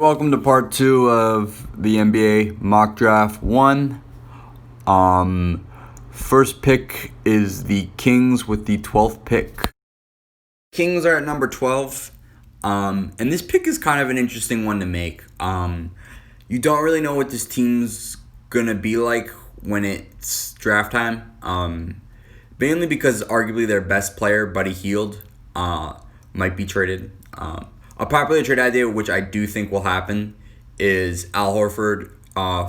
Welcome to part 2 of the NBA mock draft 1. First pick is the Kings with the 12th pick. Kings are at number 12. And this pick is kind of an interesting one to make. You don't really know what this team's gonna be like when it's draft time. Mainly because arguably their best player, Buddy Hield, might be traded. A popular trade idea, which I do think will happen, is Al Horford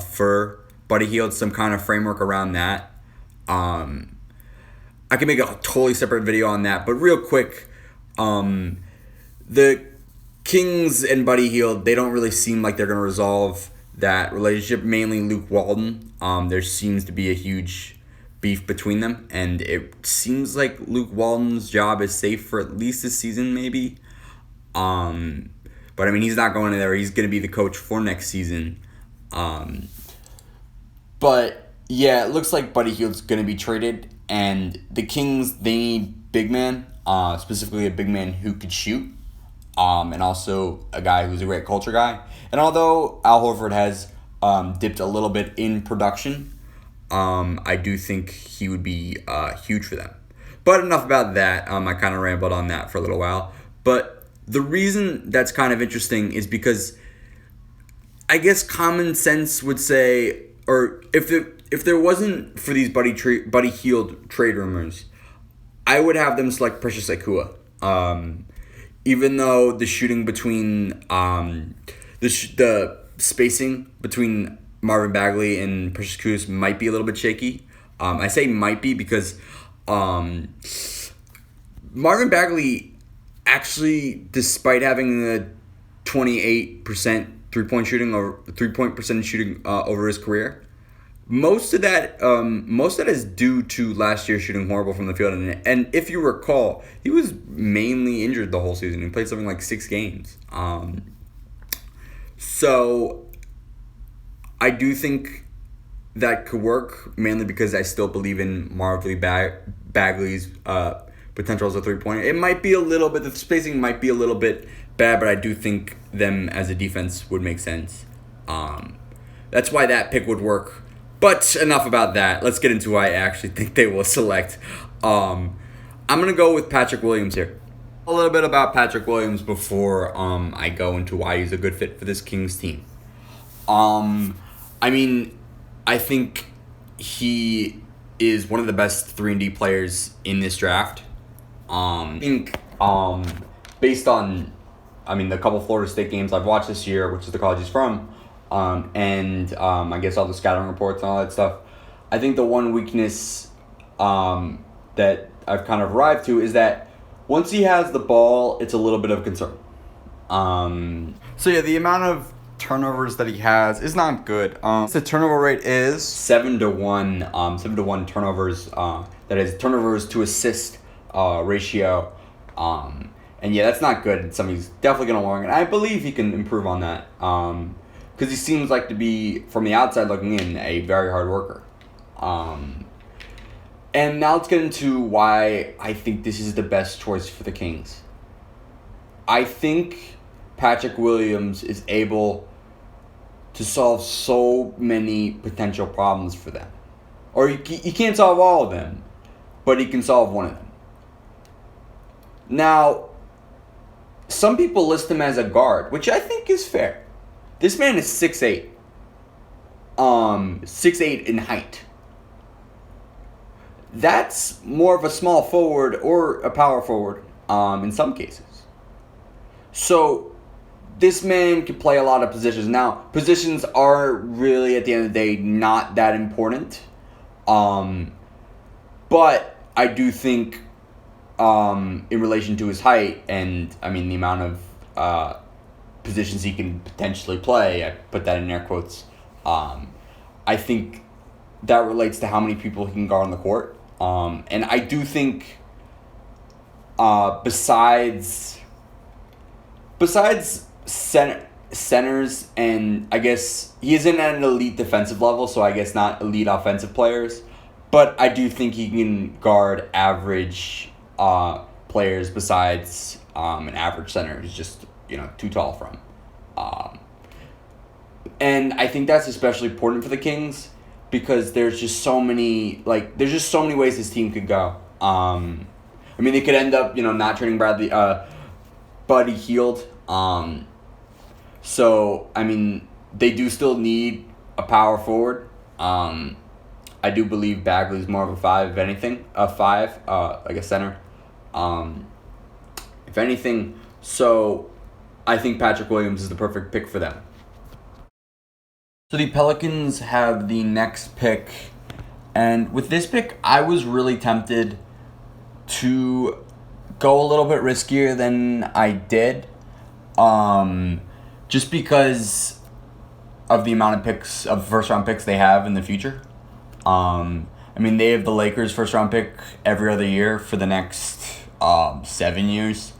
for Buddy Hield, some kind of framework around that. I can make a totally separate video on that, but real quick, the Kings and Buddy Hield, they don't really seem like they're going to resolve that relationship, mainly Luke Walton. There seems to be a huge beef between them, and it seems like Luke Walton's job is safe for at least this season, maybe. But I mean, he's not going in there. He's going to be the coach for next season. But yeah, it looks like Buddy Hield's going to be traded, and the Kings, they need big man, specifically a big man who could shoot, and also a guy who's a great culture guy. And although Al Horford has dipped a little bit in production, I do think he would be huge for them. But enough about that. I kind of rambled on that for a little while. But the reason that's kind of interesting is because I guess common sense would say, or if there wasn't for these Buddy Hield trade rumors, I would have them select Precious Achiuwa. Even though the shooting between the spacing between Marvin Bagley and Precious Achiuwa might be a little bit shaky. I say might be because Marvin Bagley, actually, despite having the 28% three-point percentage shooting over his career, most of that is due to last year shooting horrible from the field. And if you recall, he was mainly injured the whole season. He played something like 6 games. So I do think that could work, mainly because I still believe in Marvin Bagley's potential as a three-pointer. It might be a little bit, the spacing might be a little bit bad, but I do think them as a defense would make sense. That's why that pick would work. But enough about that. Let's get into who I actually think they will select. I'm going to go with Patrick Williams here. A little bit about Patrick Williams before I go into why he's a good fit for this Kings team. I mean, I think he is one of the best 3-and-D players in this draft. I think based on, the couple Florida State games I've watched this year, which is the college he's from, and I guess all the scouting reports and all that stuff, I think the one weakness that I've kind of arrived to is that once he has the ball, it's a little bit of a concern. So yeah, the amount of turnovers that he has is not good. The turnover rate is 7-1. 7-1 turnovers. That is turnovers to assist ratio. And yeah, that's not good. It's something he's definitely going to learn. And I believe he can improve on that. Because he seems like to be, from the outside looking in, a very hard worker. And now let's get into why I think this is the best choice for the Kings. I think Patrick Williams is able to solve so many potential problems for them. Or he can't solve all of them, but he can solve one of them. Now, some people list him as a guard, which I think is fair. This man is 6'8". 6'8" in height. That's more of a small forward or a power forward in some cases. So this man can play a lot of positions. Now, positions are really, at the end of the day, not that important. But I do think in relation to his height and, the amount of positions he can potentially play, I put that in air quotes, I think that relates to how many people he can guard on the court. And I do think besides centers, and I guess he isn't at an elite defensive level, so I guess not elite offensive players, but I do think he can guard average players besides an average center who's just too tall for him. And I think that's especially important for the Kings because there's just so many ways this team could go. I mean, they could end up, not trading Buddy Hield. So, I mean, they do still need a power forward. I do believe Bagley's more of a 5, if anything. A 5, like a center. If anything, so I think Patrick Williams is the perfect pick for them. So the Pelicans have the next pick. And with this pick, I was really tempted to go a little bit riskier than I did. Just because of the amount of first-round picks they have in the future. I mean, they have the Lakers' first-round pick every other year for the next 7 years.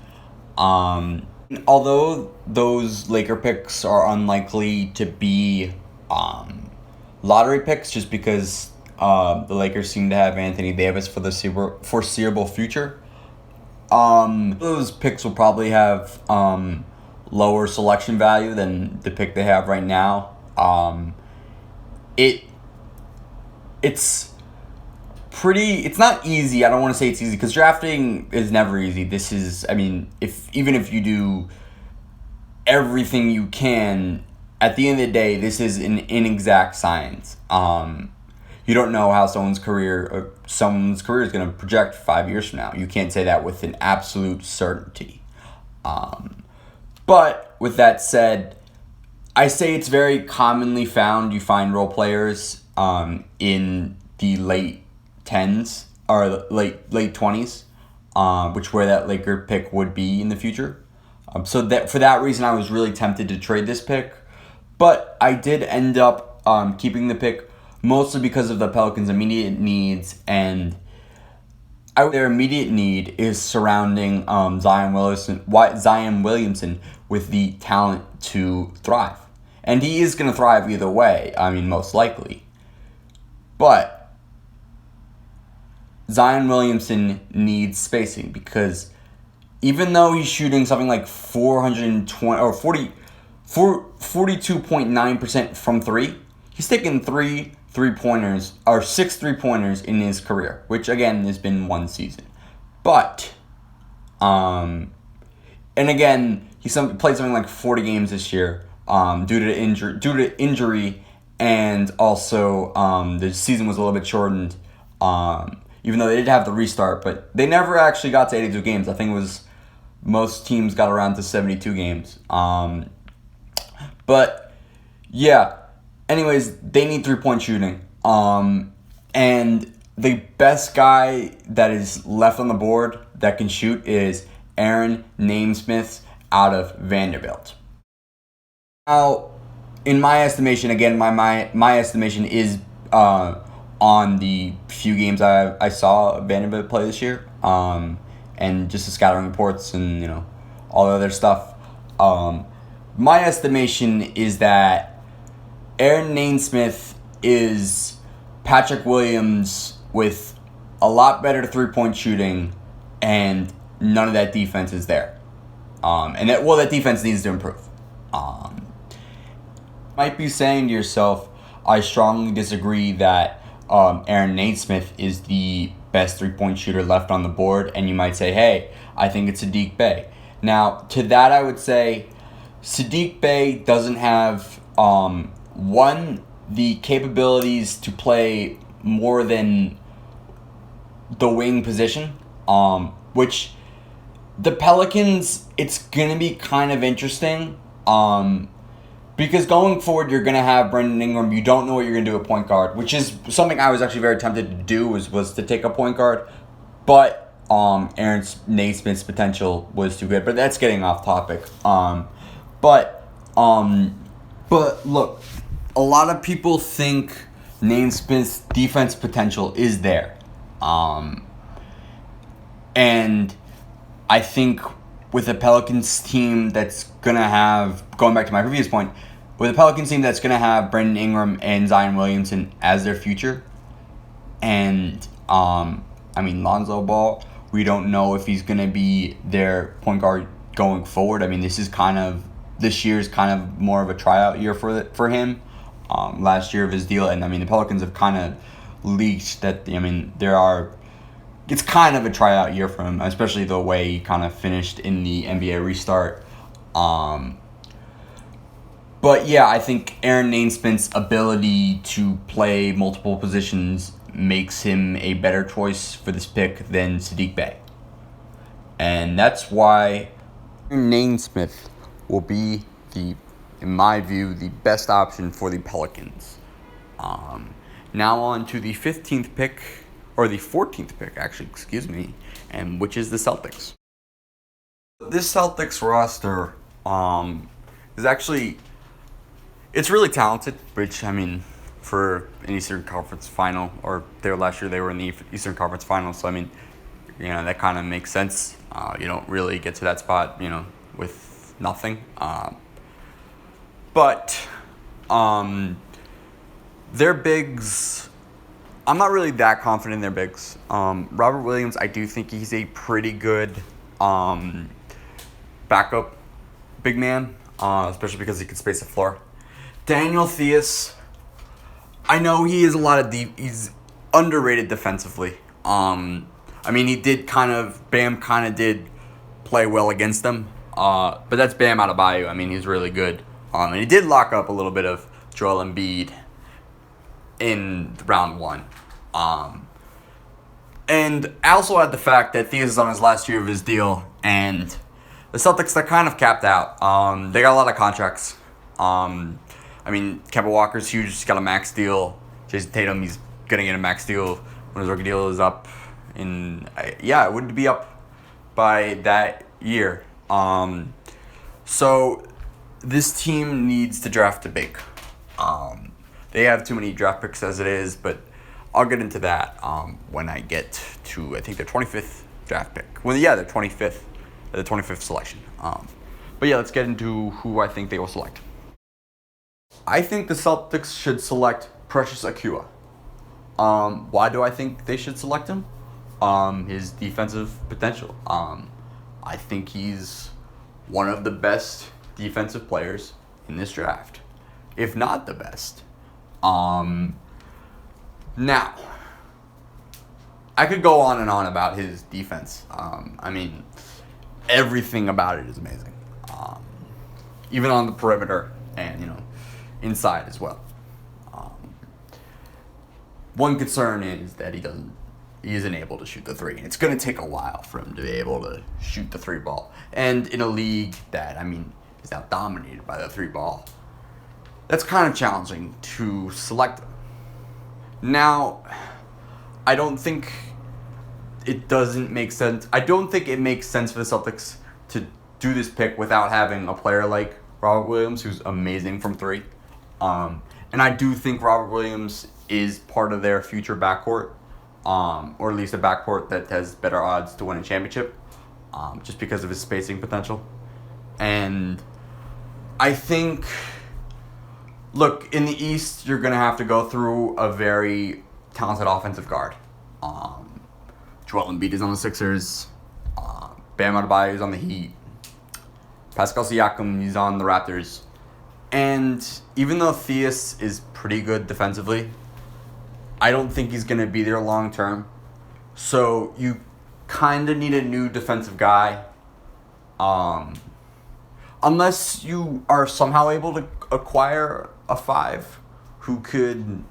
Although those Laker picks are unlikely to be lottery picks just because the Lakers seem to have Anthony Davis for the foreseeable future, those picks will probably have lower selection value than the pick they have right now. It's not easy. I don't want to say it's easy because drafting is never easy. This is, I mean, even if you do everything you can, at the end of the day, this is an inexact science. You don't know how someone's career is going to project 5 years from now. You can't say that with an absolute certainty. But with that said, I say it's very commonly found. You find role players in the late 10s or late 20s, where that Laker pick would be in the future. So that for that reason, I was really tempted to trade this pick, but I did end up keeping the pick mostly because of the Pelicans' immediate needs, and their immediate need is surrounding Zion Williamson with the talent to thrive. And he is going to thrive either way, I mean, most likely. But Zion Williamson needs spacing because even though he's shooting something like 42.9% from 3, he's taken 6 3-pointers in his career, which again has been one season. But and again, he played something like 40 games this year due to injury, and also the season was a little bit shortened. Even though they did have the restart, but they never actually got to 82 games. I think it was most teams got around to 72 games. But yeah. Anyways, they need 3-point shooting. And the best guy that is left on the board that can shoot is Aaron Nesmith out of Vanderbilt. Now, in my estimation, again, my estimation is on the few games I saw Vanderbilt play this year, and just the scouting reports and all the other stuff. My estimation is that Aaron Nesmith is Patrick Williams with a lot better 3-point shooting, and none of that defense is there. That defense needs to improve. Might be saying to yourself, I strongly disagree that Aaron Nesmith is the best 3-point shooter left on the board, and you might say, hey, I think it's Saddiq Bey. Now, to that I would say Saddiq Bey doesn't have the capabilities to play more than the wing position, which the Pelicans, it's going to be kind of interesting, because going forward, you're going to have Brandon Ingram. You don't know what you're going to do at point guard, which is something I was actually very tempted to do, was to take a point guard, but Aaron Nesmith's potential was too good, but that's getting off topic. But look, a lot of people think Nesmith's defense potential is there. And I think with a Pelicans team that's going to have, going back to my previous point, with a Pelicans team that's going to have Brandon Ingram and Zion Williamson as their future, and, Lonzo Ball, we don't know if he's going to be their point guard going forward. I mean, this is kind of this year is kind of more of a tryout year for him. Last year of his deal, and I mean the Pelicans have kind of leaked that. I mean it's kind of a tryout year for him, especially the way he kind of finished in the NBA restart. But yeah, I think Aaron Naismith's ability to play multiple positions makes him a better choice for this pick than Sadiq Bey. And that's why Aaron Naismith will be, in my view, the best option for the Pelicans. Now on to the 15th pick, or the 14th pick, actually, excuse me, and which is the Celtics. This Celtics roster is actually, it's really talented, which, I mean, for an Eastern Conference final, or last year they were in the Eastern Conference final, so I mean, that kind of makes sense. You don't really get to that spot, with nothing. But their bigs, I'm not really that confident in their bigs. Robert Williams, I do think he's a pretty good backup big man, especially because he can space the floor. Daniel Theus, I know he is he's underrated defensively. I mean, Bam kind of did play well against them, but that's Bam Adebayo. I mean, he's really good. And he did lock up a little bit of Joel Embiid in round one. And I also had the fact that Theus is on his last year of his deal, and the Celtics, they're kind of capped out. They got a lot of contracts. I mean, Kemba Walker's huge. He's got a max deal. Jason Tatum, he's going to get a max deal when his rookie deal is up. It would be up by that year. So this team needs to draft a big. They have too many draft picks as it is, but I'll get into that when I get to, I think, their 25th draft pick. Their 25th selection. But yeah, let's get into who I think they will select. I think the Celtics should select Precious Achiuwa. Why do I think they should select him? His defensive potential. I think he's one of the best defensive players in this draft, if not the best. Now, I could go on and on about his defense. I mean, everything about it is amazing. Even on the perimeter and, inside as well. One concern is that he isn't able to shoot the three. And it's going to take a while for him to be able to shoot the three ball. And in a league that, is now dominated by the three ball, that's kind of challenging to select him. Now, I don't think it doesn't make sense. I don't think it makes sense for the Celtics to do this pick without having a player like Robert Williams, who's amazing from three. And I do think Robert Williams is part of their future backcourt, or at least a backcourt that has better odds to win a championship, just because of his spacing potential. And I think, look, in the East, you're going to have to go through a very talented offensive guard. Joel Embiid is on the Sixers. Bam Adebayo is on the Heat. Pascal Siakam is on the Raptors. And even though Theus is pretty good defensively, I don't think he's going to be there long term. So you kind of need a new defensive guy. Unless you are somehow able to acquire a 5 who could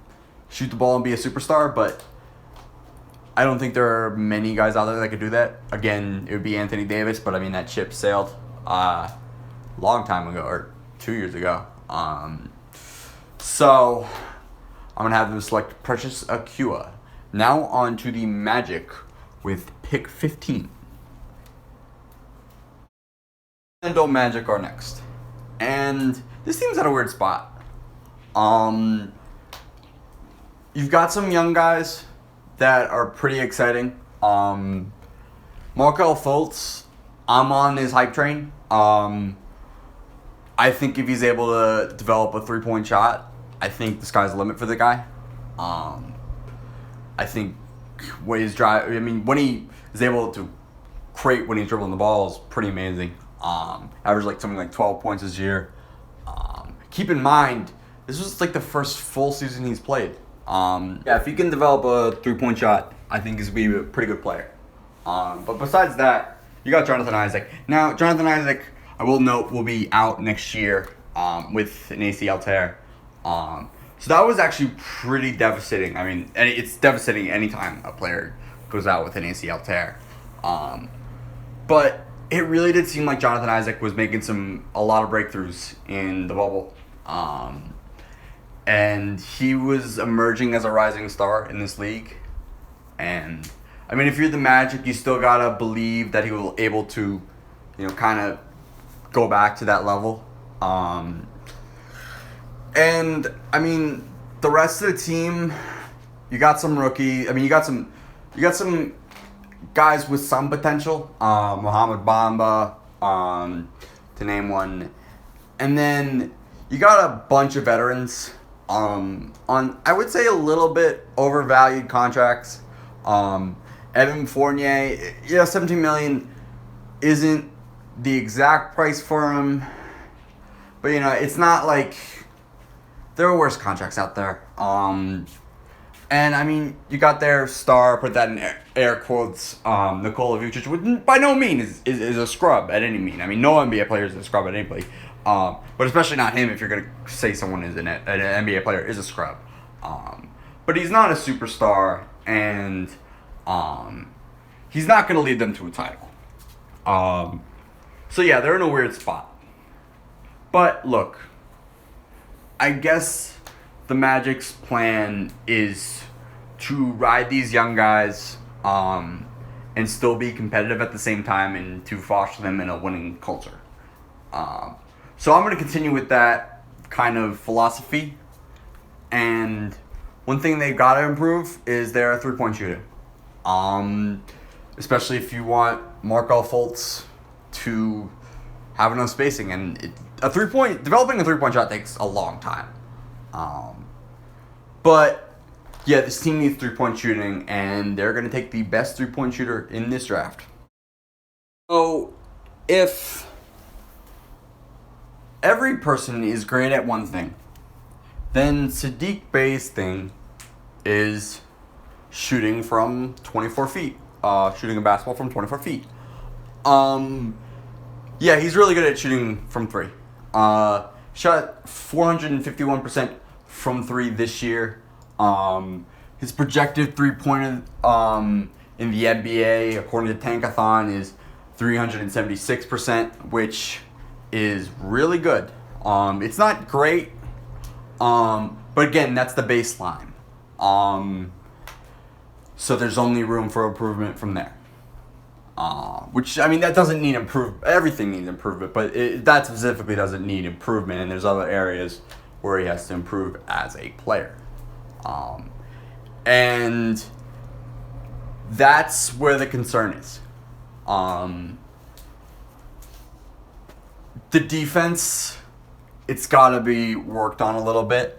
shoot the ball and be a superstar, but I don't think there are many guys out there that could do that. Again, it would be Anthony Davis, but that ship sailed a long time ago, or 2 years ago. So I'm going to have them select Precious Achiuwa. Now on to the Magic with pick 15. Orlando Magic are next. And this team's at a weird spot. You've got some young guys that are pretty exciting. Markelle Fultz, I'm on his hype train. I think if he's able to develop a three-point shot, I think the sky's the limit for the guy. I think when he is able to create when he's dribbling the ball is pretty amazing. Averaged like something like 12 points this year. Keep in mind, this was like the first full season he's played. Yeah, if he can develop a 3-point shot, I think he's going to be a pretty good player. But besides that, you got Jonathan Isaac. Now, Jonathan Isaac, I will note, will be out next year with an ACL tear. So that was actually pretty devastating. I mean, and it's devastating anytime a player goes out with an ACL tear. But it really did seem like Jonathan Isaac was making a lot of breakthroughs in the bubble. And he was emerging as a rising star in this league. And I mean, if you're the Magic, you still gotta believe that he will able to, kind of go back to that level. And I mean, the rest of the team, you got some rookie. I mean, you got some guys with some potential. Mohamed Bamba, to name one, and then you got a bunch of veterans. On I would say a little bit overvalued contracts. Evan Fournier, 17 million isn't the exact price for him, but it's not like there are worse contracts out there. And I mean, you got their star, put that in air quotes, Nikola Vucic, which by no means is a scrub at any mean. I mean, no NBA player is a scrub at anybody. But especially not him if you're going to say someone is an NBA player is a scrub. But he's not a superstar, and he's not going to lead them to a title. So yeah, they're in a weird spot. But look, I guess the Magic's plan is to ride these young guys and still be competitive at the same time and to foster them in a winning culture. So I'm going to continue with that kind of philosophy. And one thing they've got to improve is their 3-point shooting. Especially if you want Markelle Fultz to have enough spacing. And developing a 3-point shot takes a long time. But yeah, this team needs 3-point shooting, and they're going to take the best 3-point shooter in this draft. So if every person is great at one thing, then Saddiq Bey's thing is shooting from 24 feet. Shooting a basketball from 24 feet. Yeah, he's really good at shooting from 3. Shot 451% from 3 this year. His projected 3-pointer in the NBA, according to Tankathon, is 376%, which is really good. It's not great, but again, that's the baseline. So there's only room for improvement from there. Which, I mean, that doesn't need improvement. Everything needs improvement, but that specifically doesn't need improvement, and there's other areas where he has to improve as a player. And that's where the concern is. The defense, it's got to be worked on a little bit.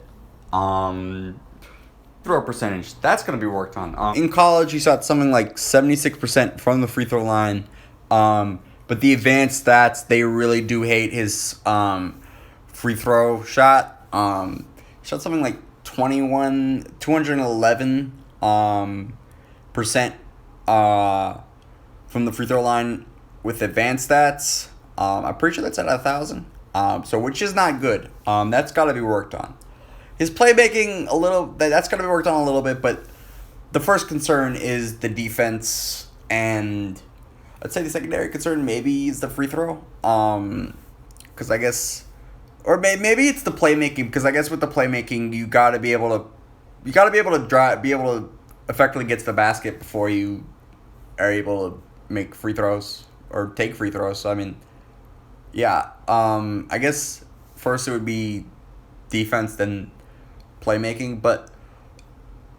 Throw percentage, that's going to be worked on. In college, he shot something like 76% from the free throw line. But the advanced stats, they really do hate his free throw shot. He shot something like 211% from the free throw line with advanced stats. I'm pretty sure that's at 1,000. So which is not good. That's got to be worked on. His playmaking, that's got to be worked on a little bit, but the first concern is the defense, and I'd say the secondary concern maybe is the free throw. Because I guess, or maybe it's the playmaking, because I guess with the playmaking you got to be able to effectively get to the basket before you are able to make free throws or take free throws. So I mean, yeah, I guess first it would be defense, then playmaking. But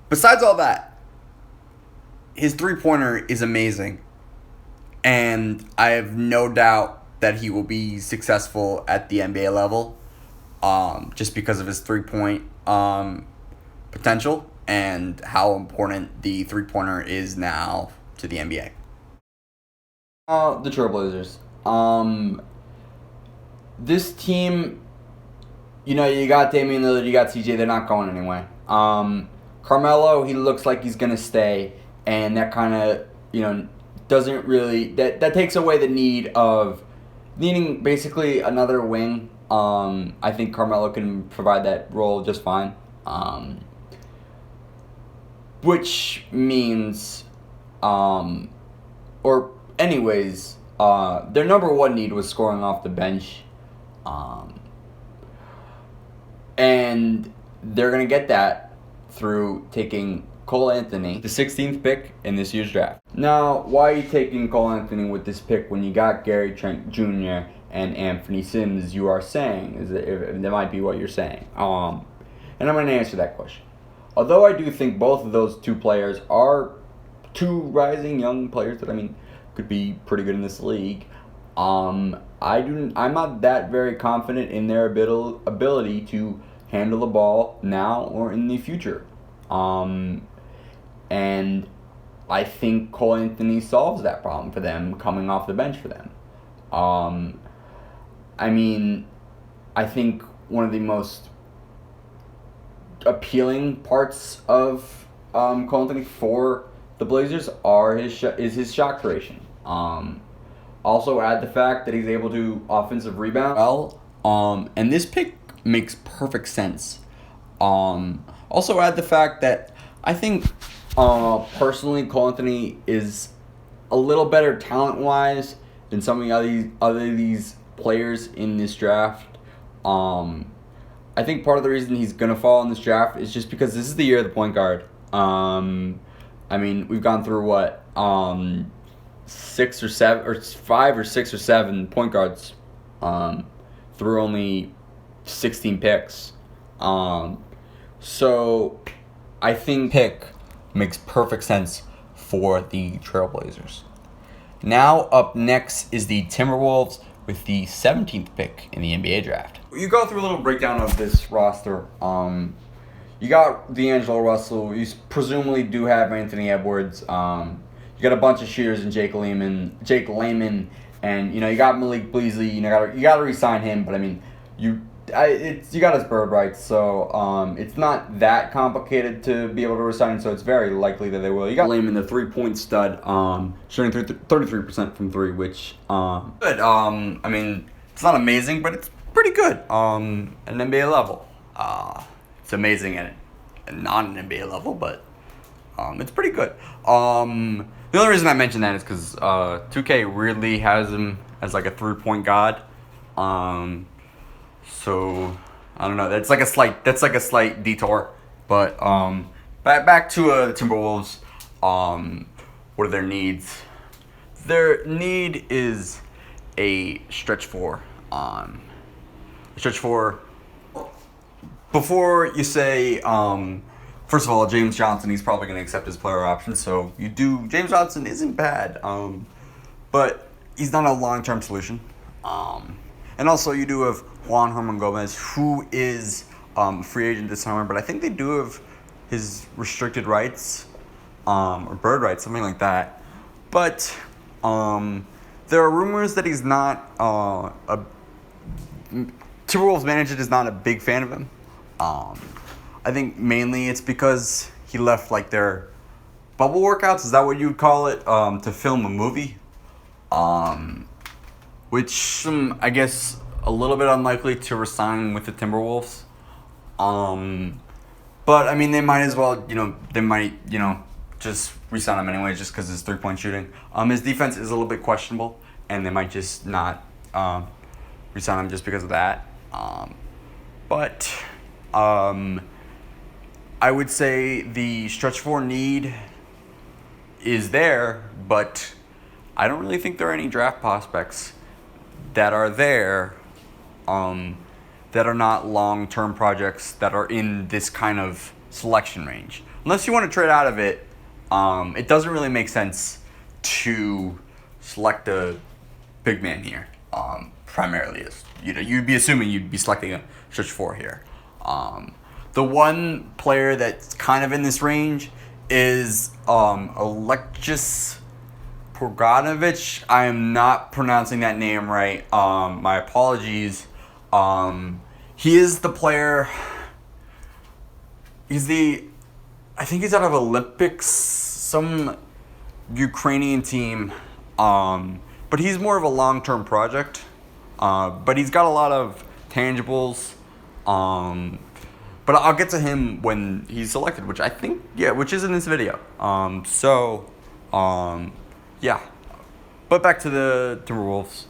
besides all that, his 3-pointer is amazing, and I have no doubt that he will be successful at the NBA level, just because of his 3-point potential and how important the 3-pointer is now to the NBA. The Trailblazers. this team, you got Damian Lillard, you got CJ, they're not going anywhere. Carmelo, he looks like he's going to stay, and that kind of, doesn't really, that takes away the need of needing basically another wing. I think Carmelo can provide that role just fine. Which means, their number one need was scoring off the bench. And they're going to get that through taking Cole Anthony, the 16th pick in this year's draft. Now, why are you taking Cole Anthony with this pick when you got Gary Trent Jr. and Anthony Sims, you are saying? That might be what you're saying. And I'm going to answer that question. Although I do think both of those two players are two rising young players that, could be pretty good in this league, I'm not that very confident in their ability to handle the ball now or in the future. And I think Cole Anthony solves that problem for them coming off the bench for them. I think one of the most appealing parts of Cole Anthony for the Blazers is his shot creation. Also add the fact that he's able to offensive rebound well. And this pick makes perfect sense. Also add the fact that I think personally Cole Anthony is a little better talent-wise than some of the other these players in this draft. I think part of the reason he's going to fall in this draft is just because this is the year of the point guard. We've gone through what? 5 or 6 or 7 point guards through only 16 picks. So I think pick makes perfect sense for the Trailblazers. Now up next is the Timberwolves with the 17th pick in the NBA draft. You go through a little breakdown of this roster. You got D'Angelo Russell. You presumably do have Anthony Edwards. You got a bunch of shooters in Jake Layman, and you got Malik Beasley. You got to re-sign him, but you got his bird rights, so it's not that complicated to be able to re-sign him. So it's very likely that they will. You got Layman, the 3-point stud, shooting 33% from three, which good. It's not amazing, but it's pretty good. At an NBA level, it's amazing at not an NBA level, but it's pretty good. The only reason I mention that is because 2K weirdly has him as like a 3-point god. So I don't know. That's like a slight detour. But back to the Timberwolves. What are their needs? Their need is a stretch four. Before you say, first of all, James Johnson, he's probably going to accept his player option. So James Johnson isn't bad, but he's not a long-term solution. And also you do have Juan Hernan Gomez, who is a free agent this summer, but I think they do have his restricted rights, or bird rights, something like that. But there are rumors that he's not Timberwolves manager is not a big fan of him. I think mainly it's because he left like their bubble workouts. Is that what you would call it? To film a movie. Which I guess a little bit unlikely to resign with the Timberwolves. But they might as well. Just resign him anyway, just because his 3-point shooting. His defense is a little bit questionable, and they might just not resign him just because of that. But I would say the stretch four need is there, but I don't really think there are any draft prospects that are there that are not long-term projects that are in this kind of selection range. Unless you want to trade out of it, it doesn't really make sense to select a big man here. Primarily, you'd be assuming you'd be selecting a stretch four here. The one player that's kind of in this range is Alexis Bogdanovic. I am not pronouncing that name right. My apologies. He is the player. I think he's out of Olympics, some Ukrainian team. But he's more of a long-term project. But he's got a lot of tangibles. But I'll get to him when he's selected, which is in this video. Yeah. But back to the Timberwolves.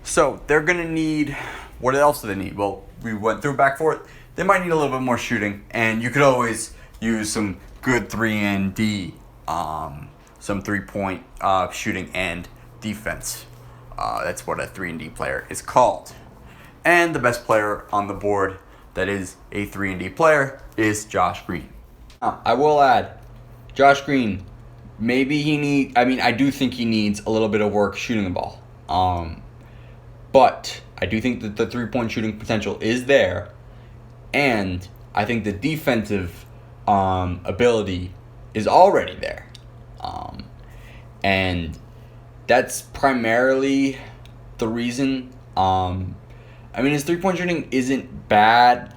So they're gonna need. What else do they need? Well, we went through back for it. They might need a little bit more shooting, and you could always use some good 3-and-D, some 3-point shooting and defense. That's what a 3-and-D player is called. And the best player on the board that is a 3-and-D player is Josh Green. I will add, Josh Green, I do think he needs a little bit of work shooting the ball. But I do think that the 3-point shooting potential is there. And I think the defensive ability is already there. And that's primarily the reason. His 3-point shooting isn't bad.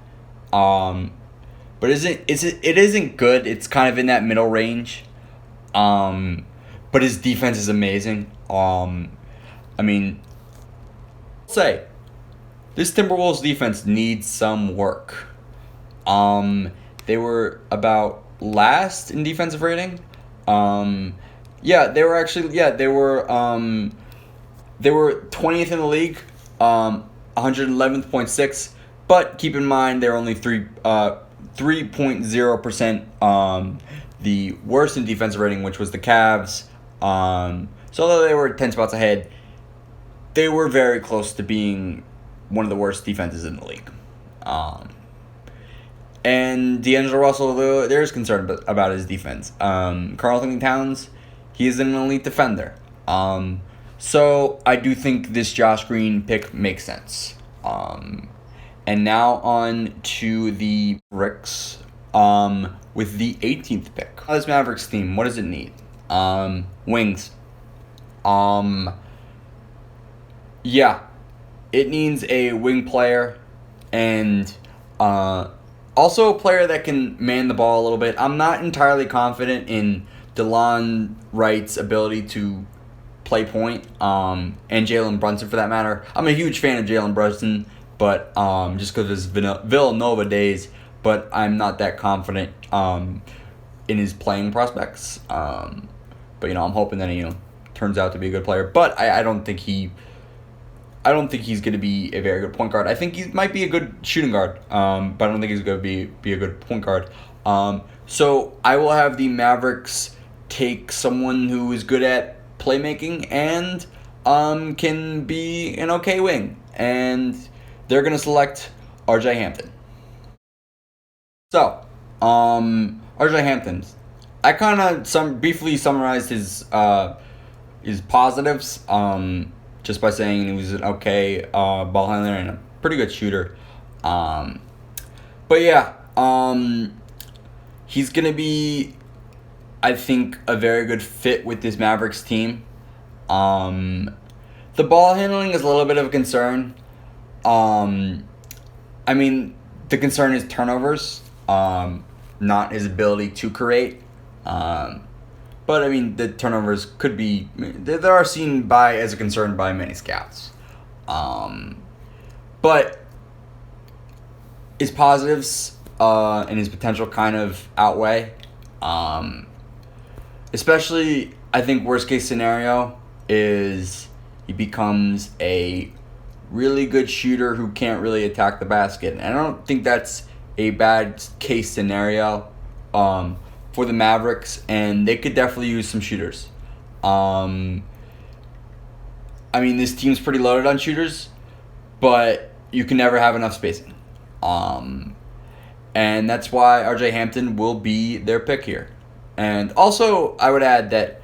But it isn't good. It's kind of in that middle range. But his defense is amazing. Say this Timberwolves defense needs some work. They were about last in defensive rating. They were 20th in the league, 111.6. But keep in mind they're only 3.0%. The worst in defensive rating, which was the Cavs. So although they were 10 spots ahead, they were very close to being one of the worst defenses in the league. And D'Angelo Russell, there is concern about his defense. Karl Anthony Towns, he is an elite defender. So I do think this Josh Green pick makes sense. And now on to the Mavericks with the 18th pick. This Mavericks team, what does it need? Wings. It needs a wing player and also a player that can man the ball a little bit. I'm not entirely confident in DeLon Wright's ability to play point, and Jalen Brunson for that matter. I'm a huge fan of Jalen Brunson, but just because of his Villanova days, but I'm not that confident in his playing prospects. But I'm hoping that he turns out to be a good player. But I don't think he's going to be a very good point guard. I think he might be a good shooting guard, but I don't think he's going to be a good point guard. So I will have the Mavericks take someone who is good at playmaking and can be an okay wing. And they're going to select RJ Hampton. So, RJ Hampton. I kind of briefly summarized his positives just by saying he was an okay ball handler and a pretty good shooter. He's going to be, I think, a very good fit with this Mavericks team. The ball handling is a little bit of a concern. The concern is turnovers, not his ability to create. But the turnovers could be, they are seen as a concern by many scouts. But his positives and his potential kind of outweigh. Especially, I think worst case scenario is he becomes a really good shooter who can't really attack the basket. And I don't think that's a bad case scenario for the Mavericks, and they could definitely use some shooters. This team's pretty loaded on shooters, but you can never have enough spacing. And that's why RJ Hampton will be their pick here. And also, I would add that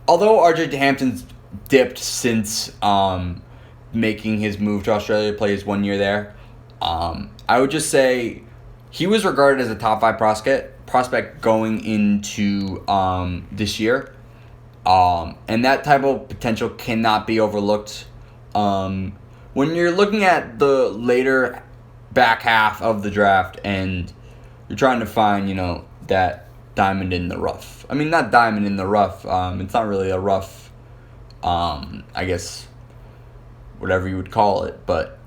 although RJ Hampton's dipped since making his move to Australia to play his 1 year there, I would just say he was regarded as a top 5 prospect going into this year. And that type of potential cannot be overlooked. When you're looking at the later back half of the draft and you're trying to find, that diamond in the rough. I mean, not diamond in the rough. It's not really a rough, I guess, whatever you would call it. But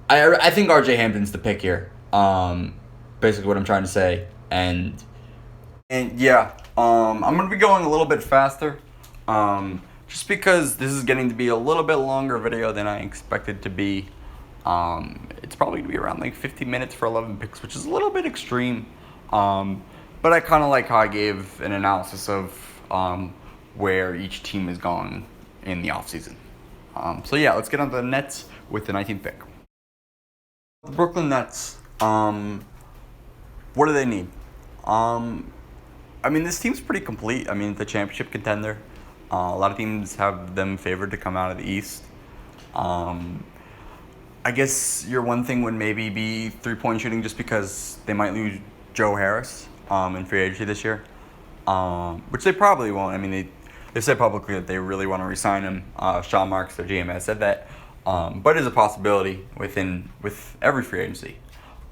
I think R.J. Hampton's the pick here. Basically what I'm trying to say. And yeah, I'm going to be going a little bit faster. Just because this is getting to be a little bit longer video than I expected to be. It's probably going to be around like 50 minutes for 11 picks, which is a little bit extreme. But I kind of like how I gave an analysis of where each team is going in the offseason. So yeah, let's get on to the Nets with the 19th pick. The Brooklyn Nets, what do they need? I mean, this team's pretty complete. I mean, it's a championship contender. A lot of teams have them favored to come out of the East. I guess your one thing would maybe be three-point shooting, just because they might lose Joe Harris in free agency this year, which they probably won't. I mean, they said publicly that they really want to re-sign him. Sean Marks, their GM, has said that, but it's a possibility with every free agency.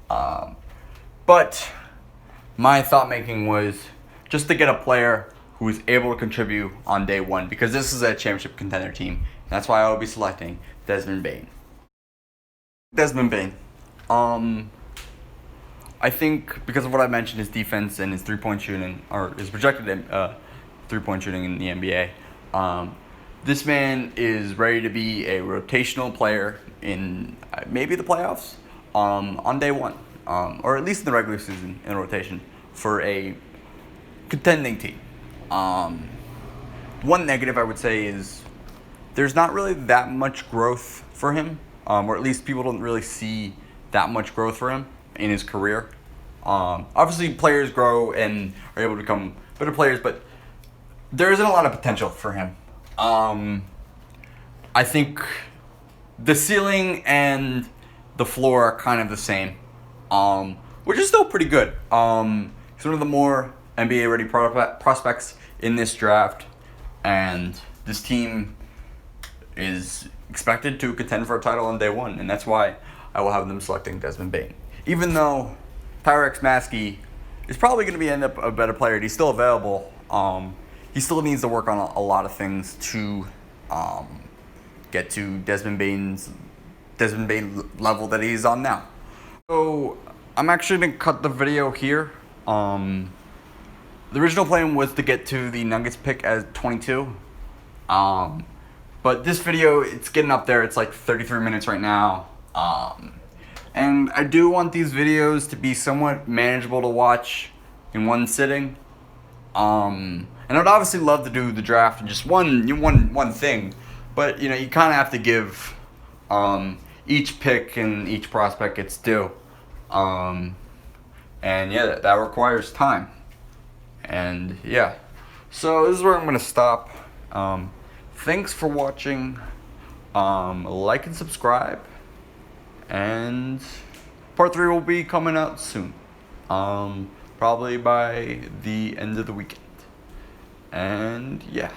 But my thought making was just to get a player who is able to contribute on day one, because this is a championship contender team. And that's why I will be selecting Desmond Bane. I think because of what I mentioned, his defense and his three-point shooting, or his projected three-point shooting in the NBA, this man is ready to be a rotational player in maybe the playoffs on day one, or at least in the regular season in rotation for a contending team. One negative I would say is there's not really that much growth for him, or at least people don't really see that much growth for him in his career. Obviously, players grow and are able to become better players, but there isn't a lot of potential for him. I think the ceiling and the floor are kind of the same, which is still pretty good. He's one of the more NBA-ready prospects in this draft, and this team is expected to contend for a title on day one, and that's why I will have them selecting Desmond Bane. Even though Tyrese Maxey is probably going to end up a better player, he's still available. He still needs to work on a lot of things to get to Desmond Bane level that he's on now. So I'm actually going to cut the video here. The original plan was to get to the Nuggets pick at 22. But this video, it's getting up there. It's like 33 minutes right now. And I do want these videos to be somewhat manageable to watch in one sitting. And I'd obviously love to do the draft in just one thing. But, you kind of have to give each pick and each prospect its due. And yeah, that requires time. And yeah, so this is where I'm going to stop. Thanks for watching. Like and subscribe. And part 3 will be coming out soon. Probably by the end of the weekend. And yeah.